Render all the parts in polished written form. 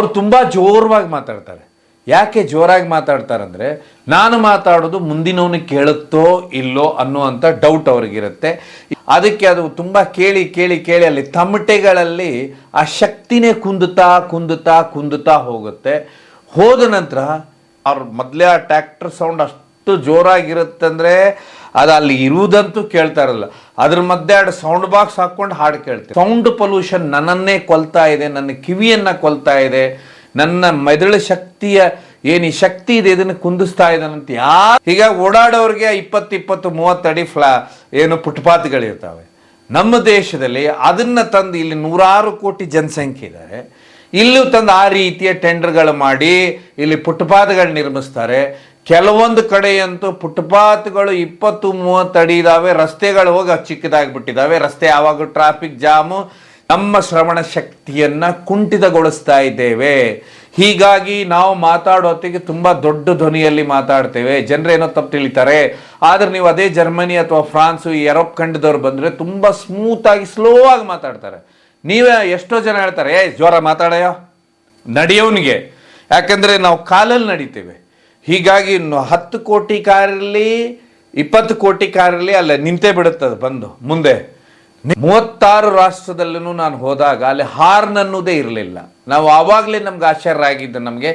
ಅವ್ರು ತುಂಬ ಜೋರವಾಗಿ ಮಾತಾಡ್ತಾರೆ. ಯಾಕೆ ಜೋರಾಗಿ ಮಾತಾಡ್ತಾರಂದರೆ, ನಾನು ಮಾತಾಡೋದು ಮುಂದಿನವನಿಗೆ ಕೇಳುತ್ತೋ ಇಲ್ಲೋ ಅನ್ನುವಂಥ ಡೌಟ್ ಅವ್ರಿಗಿರುತ್ತೆ. ಅದಕ್ಕೆ ಅದು ತುಂಬ ಕೇಳಿ ಕೇಳಿ ಕೇಳಿ ಅಲ್ಲಿ ತಮಟೆಗಳಲ್ಲಿ ಆ ಶಕ್ತಿನೇ ಕುಂದುತ್ತಾ ಹೋಗುತ್ತೆ. ಹೋದ ನಂತರ ಅವ್ರ ಮೊದಲೇ ಆ ಟ್ಯಾಕ್ಟರ್ ಸೌಂಡ್ ಅಷ್ಟು ಜೋರಾಗಿರುತ್ತೆ ಅಂದರೆ ಅದು ಅಲ್ಲಿ ಇರುವುದಂತೂ ಕೇಳ್ತಾ ಇರಲ್ಲ. ಅದ್ರ ಮಧ್ಯೆ ಎರಡು ಸೌಂಡ್ ಬಾಕ್ಸ್ ಹಾಕ್ಕೊಂಡು ಹಾಡು ಕೇಳ್ತೀವಿ. ಸೌಂಡ್ ಪೊಲ್ಯೂಷನ್ ನನ್ನನ್ನೇ ಕೊಲ್ತಾ ಇದೆ, ನನ್ನ ಕಿವಿಯನ್ನು ಕೊಲ್ತಾ ಇದೆ, ನನ್ನ ಮೆದುಳು ಶಕ್ತಿಯ ಏನು ಈ ಶಕ್ತಿ ಇದೆ ಇದನ್ನು ಕುಂದಿಸ್ತಾ ಇದ್ದಾನಂತ ಯಾರು. ಹೀಗಾಗಿ ಓಡಾಡೋರಿಗೆ 20-30 ಅಡಿ ಏನು ಫುಟ್ಪಾತ್ಗಳಿರ್ತಾವೆ. ನಮ್ಮ ದೇಶದಲ್ಲಿ ಅದನ್ನು ತಂದು ಇಲ್ಲಿ 106 ಕೋಟಿ ಜನಸಂಖ್ಯೆ ಇದ್ದಾರೆ. ಇಲ್ಲೂ ತಂದು ಆ ರೀತಿಯ ಟೆಂಡರ್ಗಳು ಮಾಡಿ ಇಲ್ಲಿ ಫುಟ್ಪಾತ್ಗಳು ನಿರ್ಮಿಸ್ತಾರೆ. ಕೆಲವೊಂದು ಕಡೆಯಂತೂ ಫುಟ್ಪಾತ್ಗಳು 20-30 ಅಡಿ ಇದ್ದಾವೆ, ರಸ್ತೆಗಳು ಹೋಗಿ ಚಿಕ್ಕದಾಗಿಬಿಟ್ಟಿದ್ದಾವೆ. ರಸ್ತೆ ಯಾವಾಗ ಟ್ರಾಫಿಕ್ ಜಾಮು, ನಮ್ಮ ಶ್ರವಣ ಶಕ್ತಿಯನ್ನು ಕುಂಠಿತಗೊಳಿಸ್ತಾ ಇದ್ದೇವೆ. ಹೀಗಾಗಿ ನಾವು ಮಾತಾಡೋ ಹೊತ್ತಿಗೆ ತುಂಬ ದೊಡ್ಡ ಧ್ವನಿಯಲ್ಲಿ ಮಾತಾಡ್ತೇವೆ. ಜನರೇನೋ ತಪ್ಪು ತಿಳಿತಾರೆ. ಆದರೆ ನೀವು ಅದೇ ಜರ್ಮನಿ ಅಥವಾ ಫ್ರಾನ್ಸು, ಈ ಯುರೋಪ್ ಖಂಡದವ್ರು ಬಂದರೆ ತುಂಬ ಸ್ಮೂತಾಗಿ ಸ್ಲೋ ಆಗಿ ಮಾತಾಡ್ತಾರೆ. ನೀವೇ ಎಷ್ಟೋ ಜನ ಹೇಳ್ತಾರೆ, ಜೋರ ಮಾತಾಡಯ್ಯೋ ನಡೆಯೋನಿಗೆ. ಯಾಕಂದರೆ ನಾವು ಕಾಲಲ್ಲಿ ನಡೀತೇವೆ. ಹೀಗಾಗಿ 10 ಕೋಟಿ ಕಾರಲ್ಲಿ 20 ಕೋಟಿ ಕಾರಲ್ಲಿ ಅಲ್ಲ ನಿಂತೇ ಬಿಡುತ್ತದೆ ಬಂದು ಮುಂದೆ. 36 ರಾಷ್ಟ್ರದಲ್ಲೂ ನಾನು ಹೋದಾಗ ಅಲ್ಲಿ ಹಾರ್ನ್ ಅನ್ನೋದೇ ಇರಲಿಲ್ಲ. ನಾವು ಆವಾಗಲೇ ನಮ್ಗೆ ಆಶ್ಚರ್ಯ ಆಗಿದ್ದು, ನಮಗೆ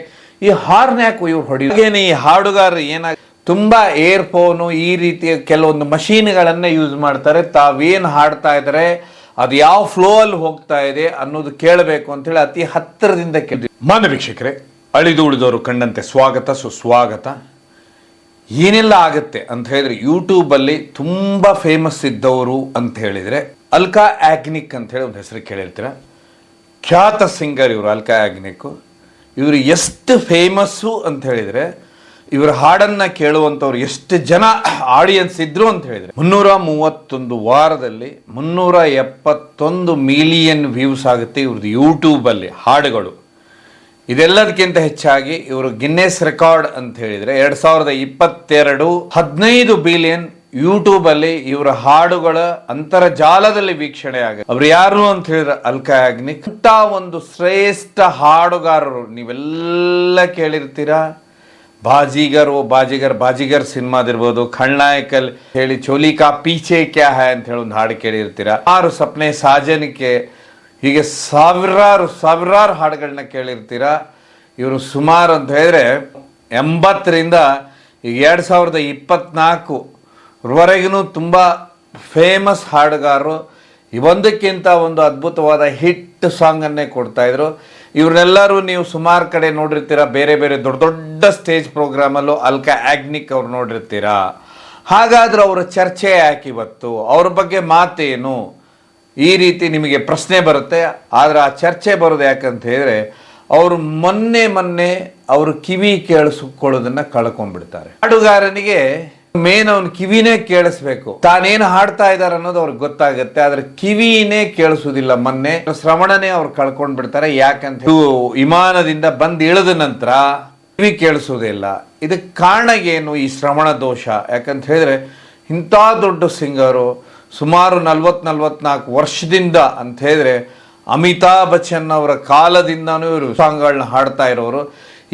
ಈ ಹಾರ್ನ್ ಯಾಕೆ ಇವ್ರು ಹೊಡಿಯೋಗೇನೆ. ಈ ಹಾಡುಗಾರರು ತುಂಬ ಏರ್ಫೋನು ಈ ರೀತಿಯ ಕೆಲವೊಂದು ಮಷೀನ್ಗಳನ್ನು ಯೂಸ್ ಮಾಡ್ತಾರೆ. ತಾವೇನು ಹಾಡ್ತಾ ಇದ್ದಾರೆ ಅದು ಯಾವ ಫ್ಲೋ ಅಲ್ಲಿ ಹೋಗ್ತಾ ಇದೆ ಅನ್ನೋದು ಕೇಳಬೇಕು ಅಂತೇಳಿ ಅತಿ ಹತ್ತಿರದಿಂದ ಕೇಳಿದ್ವಿ. ಮಾನ್ಯ ವೀಕ್ಷಕರೇ, ಅಳಿದು ಉಳಿದವರು ಕಂಡಂತೆ ಸ್ವಾಗತ ಸುಸ್ವಾಗತ. ಏನೆಲ್ಲ ಆಗುತ್ತೆ ಅಂತ ಹೇಳಿದ್ರೆ, ಯೂಟ್ಯೂಬಲ್ಲಿ ತುಂಬ ಫೇಮಸ್ ಇದ್ದವರು ಅಂತ ಹೇಳಿದರೆ ಅಲ್ಕಾ ಯಾಗ್ನಿಕ್ ಅಂತ ಹೇಳಿ ಒಂದು ಹೆಸರು ಕೇಳಿರ್ತೀರ. ಖ್ಯಾತ ಸಿಂಗರ್ ಇವರು ಅಲ್ಕಾ ಯಾಗ್ನಿಕ್. ಇವರು ಎಷ್ಟು ಫೇಮಸ್ಸು ಅಂತ ಹೇಳಿದರೆ, ಇವರ ಹಾಡನ್ನು ಕೇಳುವಂಥವ್ರು ಎಷ್ಟು ಜನ ಆಡಿಯನ್ಸ್ ಇದ್ರು ಅಂತ ಹೇಳಿದರೆ 331 ವಾರದಲ್ಲಿ 371 ಮಿಲಿಯನ್ ವ್ಯೂಸ್ ಆಗುತ್ತೆ ಇವ್ರದ್ದು ಯೂಟ್ಯೂಬಲ್ಲಿ ಹಾಡುಗಳು. ಇದೆಲ್ಲದಕ್ಕಿಂತ ಹೆಚ್ಚಾಗಿ ಇವರು ಗಿನ್ನೆಸ್ ರೆಕಾರ್ಡ್ ಅಂತ ಹೇಳಿದರೆ 2022 15 ಬಿಲಿಯನ್ ಯೂಟ್ಯೂಬಲ್ಲಿ ಇವರ ಹಾಡುಗಳ ಅಂತರ್ಜಾಲದಲ್ಲಿ ವೀಕ್ಷಣೆ ಆಗುತ್ತೆ. ಅವ್ರು ಯಾರು ಅಂತ ಹೇಳಿದ್ರೆ ಅಲ್ಕಾ ಯಾಗ್ನಿಕ್ ಅಂತ ಒಂದು ಶ್ರೇಷ್ಠ ಹಾಡುಗಾರರು. ನೀವೆಲ್ಲ ಕೇಳಿರ್ತೀರಾ. ಬಾಜಿಗರ್ ಸಿನಿಮಾದಿರ್ಬೋದು, ಖಳನಾಯಕಲ್ ಹೇಳಿ ಚೋಲಿ ಕಾ ಪೀಚೆ ಕ್ಯಾ ಹೈ ಅಂತ ಹೇಳಿ ಒಂದು ಹಾಡು ಕೇಳಿರ್ತೀರಾ. 6 ಸಪ್ನೆ ಸಾಜನಿಕೆ, ಹೀಗೆ ಸಾವಿರಾರು ಹಾಡುಗಳನ್ನ ಕೇಳಿರ್ತೀರಾ. ಇವರು ಸುಮಾರು ಅಂತ ಹೇಳಿದ್ರೆ 80ರಿಂದ ಈಗ 2024ವರೆಗೂ ತುಂಬ ಫೇಮಸ್ ಹಾಡುಗಾರರು. ಒಂದಕ್ಕಿಂತ ಒಂದು ಅದ್ಭುತವಾದ ಹಿಟ್ ಸಾಂಗನ್ನೇ ಕೊಡ್ತಾಯಿದ್ರು. ಇವ್ರನ್ನೆಲ್ಲರೂ ನೀವು ಸುಮಾರು ಕಡೆ ನೋಡಿರ್ತೀರ. ಬೇರೆ ಬೇರೆ ದೊಡ್ಡ ದೊಡ್ಡ ಸ್ಟೇಜ್ ಪ್ರೋಗ್ರಾಮಲ್ಲೂ ಅಲ್ಕಾ ಯಾಗ್ನಿಕ್ ಅವ್ರು ನೋಡಿರ್ತೀರಾ. ಹಾಗಾದ್ರೆ ಅವರ ಚರ್ಚೆ ಯಾಕೆ ಇವತ್ತು, ಅವ್ರ ಬಗ್ಗೆ ಮಾತೇನು, ಈ ರೀತಿ ನಿಮಗೆ ಪ್ರಶ್ನೆ ಬರುತ್ತೆ. ಆದರೆ ಆ ಚರ್ಚೆ ಬರೋದು ಯಾಕಂತ ಹೇಳಿದ್ರೆ, ಅವರು ಮೊನ್ನೆ ಅವರು ಕಿವಿ ಕೇಳಿಸ್ಕೊಳ್ಳೋದನ್ನ ಕಳ್ಕೊಂಡ್ಬಿಡ್ತಾರೆ. ಹಾಡುಗಾರನಿಗೆ ಮೇನ್ ಅವನು ಕಿವಿನೇ ಕೇಳಿಸ್ಬೇಕು, ತಾನೇನು ಹಾಡ್ತಾ ಇದ್ದಾರೆ ಅನ್ನೋದು ಅವ್ರಿಗೆ ಗೊತ್ತಾಗುತ್ತೆ. ಆದ್ರೆ ಕಿವಿನೇ ಕೇಳಿಸೋದಿಲ್ಲ. ಮೊನ್ನೆ ಶ್ರವಣನೇ ಅವ್ರು ಕಳ್ಕೊಂಡ್ ಬಿಡ್ತಾರೆ. ಯಾಕಂತ ವಿಮಾನದಿಂದ ಬಂದು ಇಳಿದ ನಂತರ ಕಿವಿ ಕೇಳಿಸೋದಿಲ್ಲ. ಇದಕ್ಕೆ ಕಾರಣ ಏನು? ಈ ಶ್ರವಣ ದೋಷ. ಯಾಕಂತ ಹೇಳಿದ್ರೆ ಇಂಥ ದೊಡ್ಡ ಸಿಂಗರು ಸುಮಾರು 40-44 ವರ್ಷದಿಂದ ಅಂತ ಹೇಳಿದ್ರೆ ಅಮಿತಾಬ್ ಬಚ್ಚನ್ ಅವರ ಕಾಲದಿಂದನೂ ಇವರು ಸಾಂಗ್ಗಳನ್ನ ಹಾಡ್ತಾ ಇರೋರು.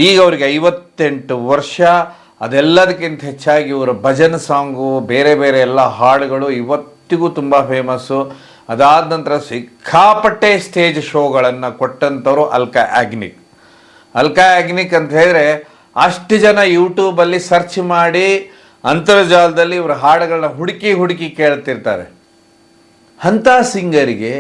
ಈಗ ಅವ್ರಿಗೆ 58 ವರ್ಷ. ಅದೆಲ್ಲದಕ್ಕಿಂತ ಹೆಚ್ಚಾಗಿ ಇವರ ಭಜನ್ ಸಾಂಗು, ಬೇರೆ ಬೇರೆ ಎಲ್ಲ ಹಾಡುಗಳು ಇವತ್ತಿಗೂ ತುಂಬ ಫೇಮಸ್ಸು. ಅದಾದ ನಂತರ ಸಿಕ್ಕಾಪಟ್ಟೆ ಸ್ಟೇಜ್ ಶೋಗಳನ್ನು ಕೊಟ್ಟಂಥವ್ರು ಅಲ್ಕಾ ಯಾಗ್ನಿಕ್. ಅಲ್ಕಾ ಯಾಗ್ನಿಕ್ ಅಂತ ಹೇಳಿದ್ರೆ ಅಷ್ಟು ಜನ ಯೂಟ್ಯೂಬಲ್ಲಿ ಸರ್ಚ್ ಮಾಡಿ ಅಂತರ್ಜಾಲದಲ್ಲಿ ಇವರ ಹಾಡುಗಳನ್ನ ಹುಡುಕಿ ಕೇಳ್ತಿರ್ತಾರೆ. ಅಂಥ ಸಿಂಗರಿಗೆ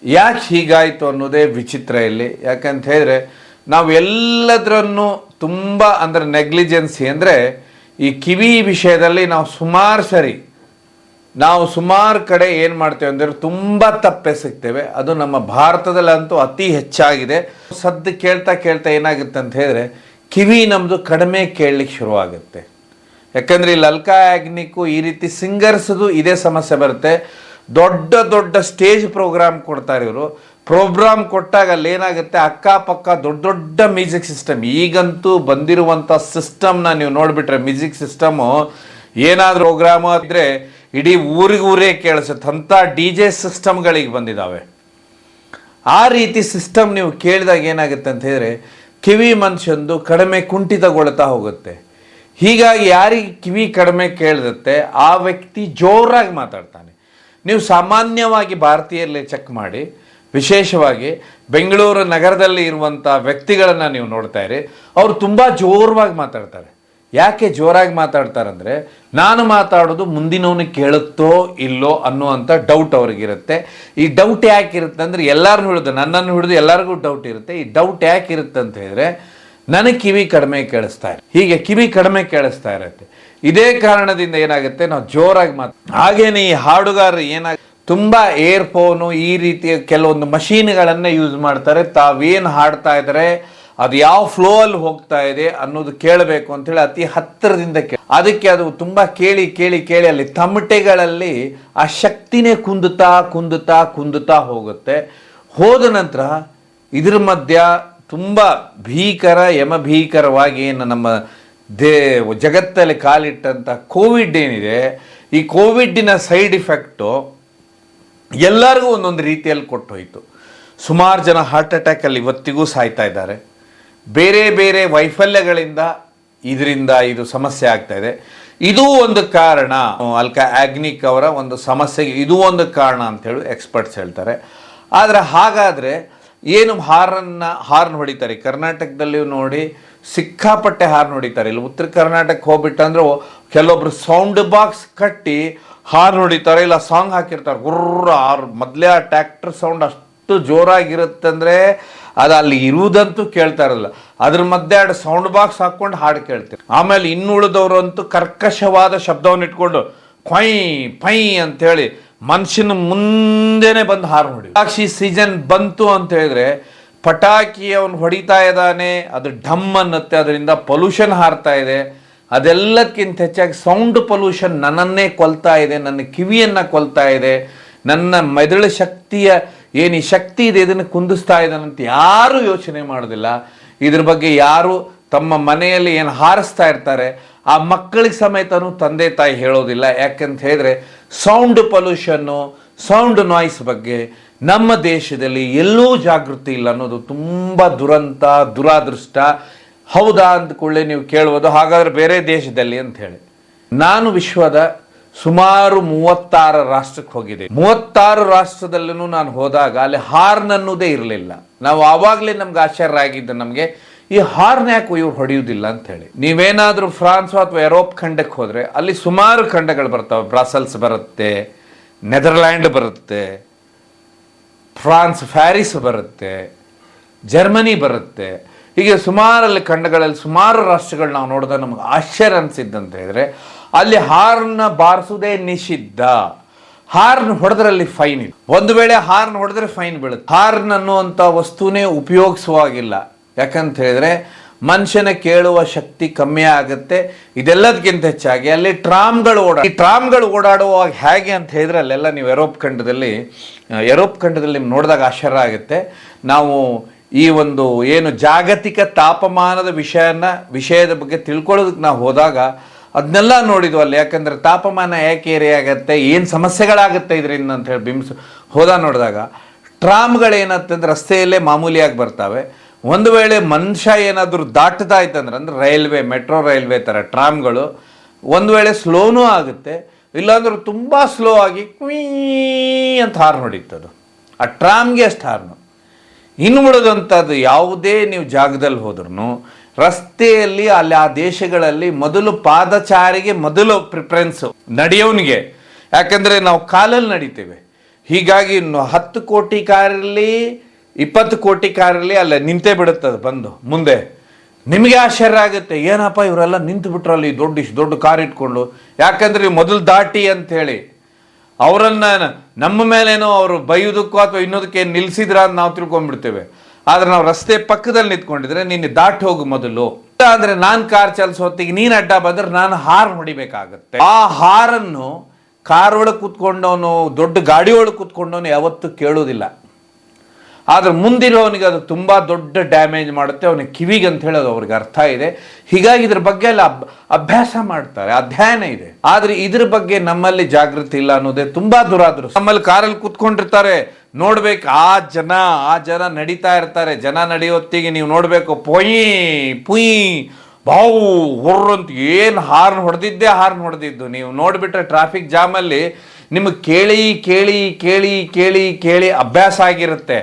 ಯಾಕೆ ಹೀಗಾಯಿತು ಅನ್ನೋದೇ ವಿಚಿತ್ರ ಇಲ್ಲಿ. ಯಾಕಂತ ಹೇಳಿದ್ರೆ ನಾವು ಎಲ್ಲದರನ್ನು ತುಂಬ ಅಂದರೆ ನೆಗ್ಲಿಜೆನ್ಸಿ ಅಂದರೆ ಈ ಕಿವಿ ವಿಷಯದಲ್ಲಿ ನಾವು ಸುಮಾರು ಕಡೆ ಏನು ಮಾಡ್ತೇವೆ ಅಂದರೆ ತುಂಬ ತಪ್ಪೆಸಗ್ತೇವೆ. ಅದು ನಮ್ಮ ಭಾರತದಲ್ಲಂತೂ ಅತಿ ಹೆಚ್ಚಾಗಿದೆ. ಸದ್ದು ಕೇಳ್ತಾ ಏನಾಗುತ್ತೆ ಅಂತ ಹೇಳಿದ್ರೆ ಕಿವಿ ನಮ್ಮದು ಕಡಿಮೆ ಕೇಳಲಿಕ್ಕೆ ಶುರುವಾಗುತ್ತೆ. ಯಾಕಂದರೆ ಇಲ್ಲಿ ಅಲ್ಕಾ ಯಾಗ್ನಿಕ್ಕು ಈ ರೀತಿ ಸಿಂಗರ್ಸ್ದು ಇದೇ ಸಮಸ್ಯೆ ಬರುತ್ತೆ. ದೊಡ್ಡ ಸ್ಟೇಜ್ ಪ್ರೋಗ್ರಾಮ್ ಕೊಡ್ತಾರೆ ಇವರು. ಪ್ರೋಗ್ರಾಮ್ ಕೊಟ್ಟಾಗ ಅಲ್ಲಿ ಏನಾಗುತ್ತೆ, ಅಕ್ಕಪಕ್ಕ ದೊಡ್ಡ ಮ್ಯೂಸಿಕ್ ಸಿಸ್ಟಮ್. ಈಗಂತೂ ಬಂದಿರುವಂಥ ಸಿಸ್ಟಮ್ನ ನೀವು ನೋಡಿಬಿಟ್ರೆ, ಮ್ಯೂಸಿಕ್ ಸಿಸ್ಟಮು ಏನಾದರೂ ಪ್ರೋಗ್ರಾಮು ಆದರೆ ಇಡೀ ಊರೇ ಕೇಳಿಸುತ್ತೆ. ಅಂಥ DJ ಸಿಸ್ಟಮ್ಗಳಿಗೆ ಬಂದಿದ್ದಾವೆ. ಆ ರೀತಿ ಸಿಸ್ಟಮ್ ನೀವು ಕೇಳಿದಾಗ ಏನಾಗುತ್ತೆ ಅಂತ ಹೇಳಿದ್ರೆ ಕಿವಿ ಮನುಷ್ಯಂದು ಕಡಿಮೆ ಕುಂಠಿತಗೊಳ್ತಾ ಹೋಗುತ್ತೆ. ಹೀಗಾಗಿ ಯಾರಿಗೆ ಕಿವಿ ಕಡಿಮೆ ಕೇಳಿರುತ್ತೆ ಆ ವ್ಯಕ್ತಿ ಜೋರಾಗಿ ಮಾತಾಡ್ತಾನೆ. ನೀವು ಸಾಮಾನ್ಯವಾಗಿ ಭಾರತೀಯರಲ್ಲೇ ಚೆಕ್ ಮಾಡಿ, ವಿಶೇಷವಾಗಿ ಬೆಂಗಳೂರು ನಗರದಲ್ಲಿ ಇರುವಂಥ ವ್ಯಕ್ತಿಗಳನ್ನು ನೀವು ನೋಡ್ತಾ ಇರಿ, ಅವರು ತುಂಬ ಜೋರವಾಗಿ ಮಾತಾಡ್ತಾರೆ. ಯಾಕೆ ಜೋರಾಗಿ ಮಾತಾಡ್ತಾರಂದರೆ ನಾನು ಮಾತಾಡೋದು ಮುಂದಿನವನಿಗೆ ಕೇಳುತ್ತೋ ಇಲ್ಲೋ ಅನ್ನುವಂಥ ಡೌಟ್ ಅವ್ರಿಗಿರುತ್ತೆ. ಈ ಡೌಟ್ ಯಾಕಿರುತ್ತೆ ಅಂದರೆ ಎಲ್ಲರನ್ನೂ ಹಿಡಿದು ನನ್ನನ್ನು ಹಿಡಿದು ಎಲ್ಲರಿಗೂ ಡೌಟ್ ಇರುತ್ತೆ. ಈ ಡೌಟ್ ಯಾಕಿರುತ್ತೆ ಅಂತ ಹೇಳಿದ್ರೆ ನನಗೆ ಕಿವಿ ಕಡಿಮೆ ಕೇಳಿಸ್ತಾ ಇರುತ್ತೆ, ಹೀಗೆ ಕಿವಿ ಕಡಿಮೆ ಕೇಳಿಸ್ತಾ ಇರುತ್ತೆ. ಇದೇ ಕಾರಣದಿಂದ ಏನಾಗುತ್ತೆ, ನಾವು ಜೋರಾಗಿ ಹಾಗೇನೆ ಈ ಹಾಡುಗಾರರು ತುಂಬ ಏರ್ಫೋನು ಈ ರೀತಿಯ ಕೆಲವೊಂದು ಮಷೀನ್ಗಳನ್ನು ಯೂಸ್ ಮಾಡ್ತಾರೆ. ತಾವೇನು ಹಾಡ್ತಾ ಇದ್ದಾರೆ ಅದು ಯಾವ ಫ್ಲೋ ಅಲ್ಲಿ ಹೋಗ್ತಾ ಇದೆ ಅನ್ನೋದು ಕೇಳಬೇಕು ಅಂತೇಳಿ ಅತಿ ಹತ್ತಿರದಿಂದ ಅದಕ್ಕೆ ಅದು ತುಂಬ ಕೇಳಿ ಕೇಳಿ ಕೇಳಿ ಅಲ್ಲಿ ತಮಟೆಗಳಲ್ಲಿ ಆ ಶಕ್ತಿನೇ ಕುಂದುತ್ತಾ ಹೋಗುತ್ತೆ. ಹೋದ ನಂತರ ಇದ್ರ ಮಧ್ಯ ತುಂಬ ಯಮಭೀಕರವಾಗಿ ಏನು ನಮ್ಮ ಜಗತ್ತಲ್ಲಿ ಕಾಲಿಟ್ಟಂಥ ಕೋವಿಡ್ ಏನಿದೆ, ಈ ಕೋವಿಡ್ಡಿನ ಸೈಡ್ ಇಫೆಕ್ಟು ಎಲ್ಲರಿಗೂ ಒಂದೊಂದು ರೀತಿಯಲ್ಲಿ ಕೊಟ್ಟೋಯ್ತು. ಸುಮಾರು ಜನ ಹಾರ್ಟ್ ಅಟ್ಯಾಕಲ್ಲಿ ಇವತ್ತಿಗೂ ಸಾಯ್ತಾ ಇದ್ದಾರೆ. ಬೇರೆ ಬೇರೆ ವೈಫಲ್ಯಗಳಿಂದ ಇದು ಸಮಸ್ಯೆ ಆಗ್ತಾ ಇದೆ. ಇದೂ ಒಂದು ಕಾರಣ, ಅಲ್ಕಾ ಯಾಗ್ನಿಕ್ ಅವರ ಒಂದು ಸಮಸ್ಯೆಗೆ ಇದು ಒಂದು ಕಾರಣ ಅಂತೇಳಿ ಎಕ್ಸ್ಪರ್ಟ್ಸ್ ಹೇಳ್ತಾರೆ. ಆದರೆ ಹಾಗಾದರೆ ಏನು ಹಾರ್ನ್ ಹೊಡಿತಾರೆ ಕರ್ನಾಟಕದಲ್ಲಿ ನೋಡಿ, ಸಿಕ್ಕಾಪಟ್ಟೆ ಹಾರ್ನ್ ಹೊಡಿತಾರೆ. ಇಲ್ಲಿ ಉತ್ತರ ಕರ್ನಾಟಕಕ್ಕೆ ಹೋಗ್ಬಿಟ್ಟಂದ್ರೆ ಕೆಲವೊಬ್ರು ಸೌಂಡ್ ಬಾಕ್ಸ್ ಕಟ್ಟಿ ಹಾರ್ನ್ ಹೊಡಿತಾರೆ, ಇಲ್ಲ ಸಾಂಗ್ ಹಾಕಿರ್ತಾರೆ ಗುರ್ರ ಮೊದಲೇ ಆ ಟ್ರ್ಯಾಕ್ಟರ್ ಸೌಂಡ್ ಅಷ್ಟು ಜೋರಾಗಿರುತ್ತೆ ಅಂದರೆ ಅದು ಅಲ್ಲಿ ಇರುವುದಂತೂ ಕೇಳ್ತಾ ಇರಲ್ಲ. ಅದ್ರ ಮಧ್ಯೆ ಎರಡು ಸೌಂಡ್ ಬಾಕ್ಸ್ ಹಾಕ್ಕೊಂಡು ಹಾಡು ಕೇಳ್ತಾರೆ. ಆಮೇಲೆ ಇನ್ನುಳಿದವರಂತೂ ಕರ್ಕಶವಾದ ಶಬ್ದವನ್ನು ಇಟ್ಕೊಂಡು ಕ್ವೈ ಪೈ ಅಂತೇಳಿ ಮನುಷ್ಯನ ಮುಂದೆನೆ ಬಂದು ಹಾರ್ನ್ ಹೊಡಿ. ಪಟಾಕಿ ಸೀಸನ್ ಬಂತು ಅಂತ ಹೇಳಿದ್ರೆ ಪಟಾಕಿ ಅವನು ಹೊಡಿತಾ ಇದ್ದಾನೆ, ಅದು ಢಮ್ ಅನ್ನತ್ತೆ, ಅದರಿಂದ ಪೊಲ್ಯೂಷನ್ ಹಾರ್ತಾ ಇದೆ. ಅದೆಲ್ಲಕ್ಕಿಂತ ಹೆಚ್ಚಾಗಿ ಸೌಂಡ್ ಪೊಲ್ಯೂಷನ್ ನನ್ನನ್ನೇ ಕೊಲ್ತಾ ಇದೆ, ನನ್ನ ಕಿವಿಯನ್ನು ಕೊಲ್ತಾ ಇದೆ, ನನ್ನ ಮೆದುಳು ಶಕ್ತಿಯ ಏನು ಈ ಶಕ್ತಿ ಇದೆ ಇದನ್ನು ಕುಂದಿಸ್ತಾ ಇದ್ದಾನಂತ ಯಾರೂ ಯೋಚನೆ ಮಾಡೋದಿಲ್ಲ. ಇದ್ರ ಬಗ್ಗೆ ಯಾರು ತಮ್ಮ ಮನೆಯಲ್ಲಿ ಏನು ಹಾರಿಸ್ತಾ ಇರ್ತಾರೆ ಆ ಮಕ್ಕಳಿಗೆ ಸಮೇತನೂ ತಂದೆ ತಾಯಿ ಹೇಳೋದಿಲ್ಲ. ಯಾಕಂತ ಹೇಳಿದ್ರೆ ಸೌಂಡ್ ಪೊಲ್ಯೂಷನ್ನು, ಸೌಂಡ್ ನಾಯ್ಸ್ ಬಗ್ಗೆ ನಮ್ಮ ದೇಶದಲ್ಲಿ ಎಲ್ಲೂ ಜಾಗೃತಿ ಇಲ್ಲ ಅನ್ನೋದು ತುಂಬ ದುರಾದೃಷ್ಟ. ಹೌದಾ ಅಂದ್ಕೊಳ್ಳೆ ನೀವು ಕೇಳ್ಬೋದು, ಹಾಗಾದ್ರೆ ಬೇರೆ ದೇಶದಲ್ಲಿ ಅಂತ ಹೇಳಿ. ನಾನು ವಿಶ್ವದ ಸುಮಾರು 36 ರಾಷ್ಟ್ರಕ್ಕೆ ಹೋಗಿದೆ. 36 ರಾಷ್ಟ್ರದಲ್ಲೂ ನಾನು ಹೋದಾಗ ಅಲ್ಲಿ ಹಾರ್ನ್ ಅನ್ನೋದೇ ಇರಲಿಲ್ಲ. ನಾವು ಆವಾಗಲೇ ನಮ್ಗೆ ಆಶ್ಚರ್ಯ ಆಗಿದ್ದು, ನಮಗೆ ಈ ಹಾರ್ನ್ ಯಾಕೆ ಇವ್ರು ಹೊಡೆಯುವುದಿಲ್ಲ ಅಂತ ಹೇಳಿ. ನೀವೇನಾದರೂ ಫ್ರಾನ್ಸ್ ಅಥವಾ ಯುರೋಪ್ ಖಂಡಕ್ಕೆ ಹೋದರೆ ಅಲ್ಲಿ ಸುಮಾರು ಖಂಡಗಳು ಬರ್ತವೆ. ಬ್ರಸಲ್ಸ್ ಬರುತ್ತೆ, ನೆದರ್ಲ್ಯಾಂಡ್ ಬರುತ್ತೆ, ಫ್ರಾನ್ಸ್ ಪ್ಯಾರಿಸ್ ಬರುತ್ತೆ, ಜರ್ಮನಿ ಬರುತ್ತೆ. ಹೀಗೆ ಸುಮಾರಲ್ಲಿ ಖಂಡಗಳಲ್ಲಿ ಸುಮಾರು ರಾಷ್ಟ್ರಗಳು ನಾವು ನೋಡಿದಾಗ ನಮ್ಗೆ ಆಶ್ಚರ್ಯ ಅನಿಸಿದ್ದಂತ ಹೇಳಿದ್ರೆ ಅಲ್ಲಿ ಹಾರ್ನ್ ಬಾರಿಸೋದೇ ನಿಷಿದ್ಧ. ಹಾರ್ನ್ ಹೊಡೆದ್ರಲ್ಲಿ ಫೈನ್ ಇದೆ. ಒಂದು ವೇಳೆ ಹಾರ್ನ್ ಹೊಡೆದ್ರೆ ಫೈನ್ ಬೀಳುತ್ತೆ. ಹಾರ್ನ್ ಅನ್ನುವಂಥ ವಸ್ತುನೇ ಉಪಯೋಗಿಸುವಾಗಿಲ್ಲ. ಯಾಕಂತ ಹೇಳಿದ್ರೆ ಮನುಷ್ಯನ ಕೇಳುವ ಶಕ್ತಿ ಕಮ್ಮಿ ಆಗುತ್ತೆ. ಇದೆಲ್ಲದಕ್ಕಿಂತ ಹೆಚ್ಚಾಗಿ ಅಲ್ಲಿ ಟ್ರಾಮ್ಗಳು ಓಡಾಡುವಾಗ ಹೇಗೆ ಅಂತ ಹೇಳಿದ್ರೆ ಅಲ್ಲೆಲ್ಲ ನೀವು ಯುರೋಪ್ ಖಂಡದಲ್ಲಿ ನೋಡಿದಾಗ ಆಶ್ಚರ್ಯ ಆಗುತ್ತೆ. ನಾವು ಈ ಒಂದು ಏನು ಜಾಗತಿಕ ತಾಪಮಾನದ ವಿಷಯದ ಬಗ್ಗೆ ತಿಳ್ಕೊಳ್ಳೋದಕ್ಕೆ ನಾವು ಹೋದಾಗ ಅದನ್ನೆಲ್ಲ ನೋಡಿದ್ವು ಅಲ್ಲಿ. ಯಾಕಂದರೆ ತಾಪಮಾನ ಯಾಕೆ ಏರಿಯಾಗತ್ತೆ, ಏನು ಸಮಸ್ಯೆಗಳಾಗುತ್ತೆ ಇದರಿಂದ ಅಂತ ಹೇಳಿ ನೋಡಿದಾಗ ಟ್ರಾಮ್ಗಳೇನತ್ತಂದ್ರೆ ರಸ್ತೆಯಲ್ಲೇ ಮಾಮೂಲಿಯಾಗಿ ಬರ್ತವೆ. ಒಂದು ವೇಳೆ ಮನುಷ್ಯ ಏನಾದರೂ ದಾಟ್ತಾ ಇತ್ತಂದ್ರೆ ಅಂದರೆ ಮೆಟ್ರೋ ರೈಲ್ವೆ ಥರ ಟ್ರಾಮ್ಗಳು ಒಂದು ವೇಳೆ ಸ್ಲೋನೂ ಆಗುತ್ತೆ, ಇಲ್ಲಾಂದ್ರೆ ತುಂಬ ಸ್ಲೋ ಆಗಿ ಕುಯ್ ಅಂತ ಹಾರ್ನ್ ಹೊಡಿತದು. ಆ ಟ್ರಾಮ್ಗೆ ಅಷ್ಟು ಹಾರ್ನು. ಇನ್ನು ಉಳಿದಂಥದ್ದು ಯಾವುದೇ ನೀವು ಜಾಗದಲ್ಲಿ ಹೋದ್ರೂ ರಸ್ತೆಯಲ್ಲಿ ಅಲ್ಲಿ ಆ ದೇಶಗಳಲ್ಲಿ ಮೊದಲು ಪಾದಚಾರಿಗೆ ಮೊದಲು ಪ್ರಿಫರೆನ್ಸು ನಡೆಯೋನಿಗೆ. ಯಾಕಂದರೆ ನಾವು ಕಾಲಲ್ಲಿ ನಡಿತೇವೆ. ಹೀಗಾಗಿ 10 ಕೋಟಿ ಕಾರಲ್ಲಿ 20 ಕೋಟಿ ಕಾರಲ್ಲಿ ಅಲ್ಲ ನಿಂತೇ ಬಿಡುತ್ತದೆ ಬಂದು ಮುಂದೆ. ನಿಮಗೆ ಆಶ್ಚರ್ಯ ಆಗುತ್ತೆ, ಏನಪ್ಪ ಇವರೆಲ್ಲ ನಿಂತು ಬಿಟ್ರಲ್ಲಿ ದೊಡ್ಡ ಕಾರ್ ಇಟ್ಕೊಂಡು. ಯಾಕಂದ್ರೆ ಮೊದಲು ದಾಟಿ ಅಂಥೇಳಿ ಅವರನ್ನ ನಮ್ಮ ಮೇಲೇನೋ ಅವರು ಬೈಯೋದಕ್ಕೋ ಅಥವಾ ಇನ್ನೋದಕ್ಕೆ ನಿಲ್ಸಿದ್ರ ಅಂತ ನಾವು ತಿಳ್ಕೊಂಡ್ಬಿಡ್ತೇವೆ. ಆದ್ರೆ ನಾವು ರಸ್ತೆ ಪಕ್ಕದಲ್ಲಿ ನಿಂತ್ಕೊಂಡಿದ್ರೆ ನೀನು ದಾಟಿ ಹೋಗು ಮೊದಲು. ಅಂದ್ರೆ ನಾನು ಕಾರ್ ಚಲಿಸೋ ಹೊತ್ತಿಗೆ ನೀನು ಅಡ್ಡ ಬಂದ್ರೆ ನಾನು ಹಾರ್ನ್ ಹೊಡಿಬೇಕಾಗತ್ತೆ. ಆ ಹಾರನ್ನು ಕಾರ್ ಒಳಗೆ ಕೂತ್ಕೊಂಡವನು, ದೊಡ್ಡ ಗಾಡಿ ಒಳಗೆ ಕೂತ್ಕೊಂಡವನು ಯಾವತ್ತೂ ಕೇಳೋದಿಲ್ಲ. ಆದ್ರೆ ಮುಂದಿರೋವನಿಗೆ ಅದು ತುಂಬಾ ದೊಡ್ಡ ಡ್ಯಾಮೇಜ್ ಮಾಡುತ್ತೆ ಅವನಿಗೆ ಕಿವಿಗೆ ಅಂತ ಹೇಳೋದು ಅವ್ರಿಗೆ ಅರ್ಥ ಇದೆ. ಹೀಗಾಗಿ ಇದ್ರ ಬಗ್ಗೆ ಎಲ್ಲ ಅಭ್ಯಾಸ ಮಾಡ್ತಾರೆ, ಅಧ್ಯಯನ ಇದೆ. ಆದ್ರೆ ಇದ್ರ ಬಗ್ಗೆ ನಮ್ಮಲ್ಲಿ ಜಾಗೃತಿ ಇಲ್ಲ ಅನ್ನೋದೇ ತುಂಬಾ ದುರಾದೃಷ್ಟ. ನಮ್ಮಲ್ಲಿ ಕಾರಲ್ಲಿ ಕೂತ್ಕೊಂಡಿರ್ತಾರೆ, ನೋಡ್ಬೇಕು ಆ ಜನ ನಡೀತಾ ಇರ್ತಾರೆ. ಜನ ನಡೆಯೋತ್ತಿಗೆ ನೀವು ನೋಡಬೇಕು, ಪೊಯ್ ಪುಯ್ ಬಾವು ಹೊರ್ರಂತ ಏನು ಹಾರ್ನ್ ಹೊಡೆದಿದ್ದು ನೀವು ನೋಡಿಬಿಟ್ರೆ ಟ್ರಾಫಿಕ್ ಜಾಮಲ್ಲಿ ನಿಮಗೆ ಕೇಳಿ ಕೇಳಿ ಕೇಳಿ ಕೇಳಿ ಕೇಳಿ ಅಭ್ಯಾಸ ಆಗಿರುತ್ತೆ.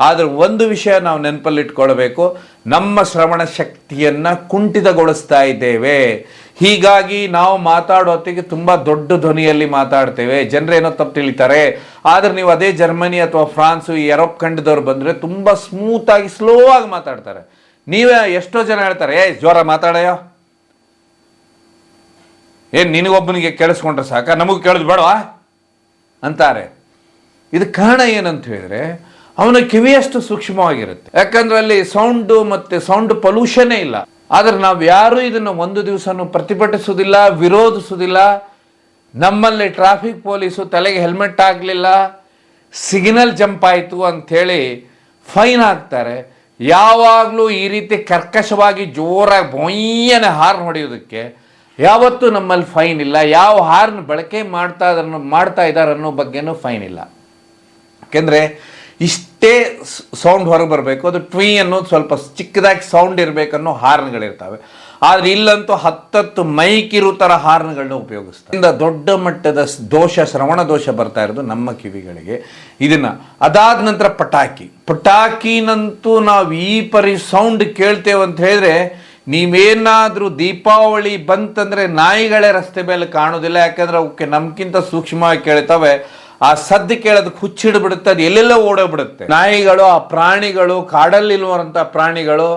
ಆದರೆ ಒಂದು ವಿಷಯ ನಾವು ನೆನಪಲ್ಲಿಟ್ಕೊಳ್ಬೇಕು, ನಮ್ಮ ಶ್ರವಣ ಶಕ್ತಿಯನ್ನು ಕುಂಠಿತಗೊಳಿಸ್ತಾ ಇದ್ದೇವೆ. ಹೀಗಾಗಿ ನಾವು ಮಾತಾಡೋ ಹೊತ್ತಿಗೆ ತುಂಬ ದೊಡ್ಡ ಧ್ವನಿಯಲ್ಲಿ ಮಾತಾಡ್ತೇವೆ. ಜನರೇನೋ ತಪ್ಪು ತಿಳಿತಾರೆ. ಆದರೆ ನೀವು ಅದೇ ಜರ್ಮನಿ ಅಥವಾ ಫ್ರಾನ್ಸು, ಈ ಯುರೋಪ್ ಖಂಡದವ್ರು ಬಂದರೆ ತುಂಬ ಸ್ಮೂತಾಗಿ ಸ್ಲೋ ಆಗಿ ಮಾತಾಡ್ತಾರೆ. ನೀವೇ ಎಷ್ಟೋ ಜನ ಹೇಳ್ತಾರೆ, ಜೋರ ಮಾತಾಡಯ್ಯೋ, ಏನು ನಿನಗೊಬ್ಬನಿಗೆ ಕೇಳಿಸ್ಕೊಂಡ್ರೆ ಸಾಕ, ನಮಗೆ ಕೇಳಿದ್ ಬೇಡವಾ ಅಂತಾರೆ. ಇದು ಕಾರಣ ಏನಂತ ಹೇಳಿದ್ರೆ ಅವನ ಕಿವಿಯಷ್ಟು ಸೂಕ್ಷ್ಮವಾಗಿರುತ್ತೆ. ಯಾಕಂದ್ರೆ ಅಲ್ಲಿ ಸೌಂಡು ಮತ್ತು ಸೌಂಡ್ ಪೊಲ್ಯೂಷನ್ನೇ ಇಲ್ಲ. ಆದರೆ ನಾವು ಯಾರೂ ಇದನ್ನು ಒಂದು ದಿವಸನೂ ಪ್ರತಿಭಟಿಸುವುದಿಲ್ಲ, ವಿರೋಧಿಸುವುದಿಲ್ಲ. ನಮ್ಮಲ್ಲಿ ಟ್ರಾಫಿಕ್ ಪೊಲೀಸು ತಲೆಗೆ ಹೆಲ್ಮೆಟ್ ಆಗಲಿಲ್ಲ, ಸಿಗ್ನಲ್ ಜಂಪ್ ಆಯಿತು ಅಂಥೇಳಿ ಫೈನ್ ಹಾಕ್ತಾರೆ. ಯಾವಾಗಲೂ ಈ ರೀತಿ ಕರ್ಕಶವಾಗಿ ಜೋರಾಗಿ ಬೊಯ್ಯನೆ ಹಾರ್ನ್ ಹೊಡೆಯೋದಕ್ಕೆ ಯಾವತ್ತೂ ನಮ್ಮಲ್ಲಿ ಫೈನ್ ಇಲ್ಲ. ಯಾವ ಹಾರ್ನ್ ಬಳಕೆ ಮಾಡ್ತಾ ಇದ್ದಾರೆ ಅನ್ನೋ ಬಗ್ಗೆನೂ ಫೈನ್ ಇಲ್ಲ. ಯಾಕೆಂದರೆ ಇಷ್ಟೇ ಸೌಂಡ್ ಹೊರಗೆ ಬರಬೇಕು, ಅದು ಟ್ವೀ ಅನ್ನೋದು ಸ್ವಲ್ಪ ಚಿಕ್ಕದಾಗಿ ಸೌಂಡ್ ಇರಬೇಕನ್ನೋ ಹಾರ್ನ್ಗಳಿರ್ತವೆ. ಆದರೆ ಇಲ್ಲಂತೂ 10 ಮೈಕ್ ಇರೋ ಥರ ಹಾರ್ನ್ಗಳನ್ನ ಉಪಯೋಗಿಸ್ತಾರೆ. ದೊಡ್ಡ ಮಟ್ಟದ ಶ್ರವಣ ದೋಷ ಬರ್ತಾ ಇರೋದು ನಮ್ಮ ಕಿವಿಗಳಿಗೆ. ಇದನ್ನು ಅದಾದ ನಂತರ ಪಟಾಕಿನಂತೂ ನಾವು ಈ ಪರಿ ಸೌಂಡ್ ಕೇಳ್ತೇವೆ ಅಂತ ಹೇಳಿದ್ರೆ, ನೀವೇನಾದರೂ ದೀಪಾವಳಿ ಬಂತಂದರೆ ನಾಯಿಗಳೇ ರಸ್ತೆ ಮೇಲೆ ಕಾಣೋದಿಲ್ಲ. ಯಾಕಂದರೆ ಅವಕ್ಕೆ ನಮ್ಗಿಂತ ಸೂಕ್ಷ್ಮವಾಗಿ ಕೇಳ್ತವೆ. ಆ ಸದ್ದು ಕೇಳೋದಕ್ಕೆ ಹುಚ್ಚಿಡ್ಬಿಡುತ್ತೆ, ಅದು ಎಲ್ಲೆಲ್ಲ ಓಡೋಗ್ಬಿಡುತ್ತೆ. ನಾಯಿಗಳು, ಆ ಪ್ರಾಣಿಗಳು, ಕಾಡಲ್ಲಿರುವಂಥ ಪ್ರಾಣಿಗಳು,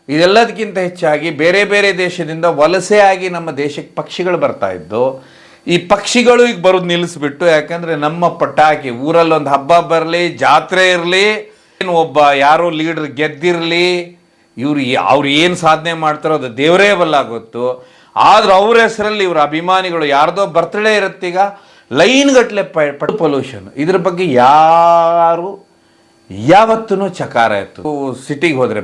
ಇದೆಲ್ಲದಕ್ಕಿಂತ ಹೆಚ್ಚಾಗಿ ಬೇರೆ ಬೇರೆ ದೇಶದಿಂದ ವಲಸೆ ಆಗಿ ನಮ್ಮ ದೇಶಕ್ಕೆ ಪಕ್ಷಿಗಳು ಬರ್ತಾ ಇದ್ದು, ಈ ಪಕ್ಷಿಗಳು ಈಗ ಬರೋದು ನಿಲ್ಲಿಸ್ಬಿಟ್ಟು, ಯಾಕಂದರೆ ನಮ್ಮ ಪಟಾಕಿ ಊರಲ್ಲೊಂದು ಹಬ್ಬ ಬರಲಿ, ಜಾತ್ರೆ ಇರಲಿ, ಒಬ್ಬ ಯಾರೋ ಲೀಡರ್ ಗೆದ್ದಿರಲಿ, ಅವ್ರು ಏನು ಸಾಧನೆ ಮಾಡ್ತಾರೋ ಅದು ದೇವರೇ ಬಲ್ಲ ಗೊತ್ತು. ಆದ್ರೆ ಅವ್ರ ಹೆಸರಲ್ಲಿ ಇವ್ರ ಅಭಿಮಾನಿಗಳು ಯಾರ್ದೋ ಬರ್ತ್ಡೇ ಇರುತ್ತೀಗ ಲೈನ್ ಗಟ್ಟಲೆ ಪೊಲ್ಯೂಷನ್. ಇದ್ರ ಬಗ್ಗೆ ಯಾರು ಯಾವತ್ತೂ ಚಕಾರ ಇತ್ತು. ಸಿಟಿಗೆ ಹೋದರೆ,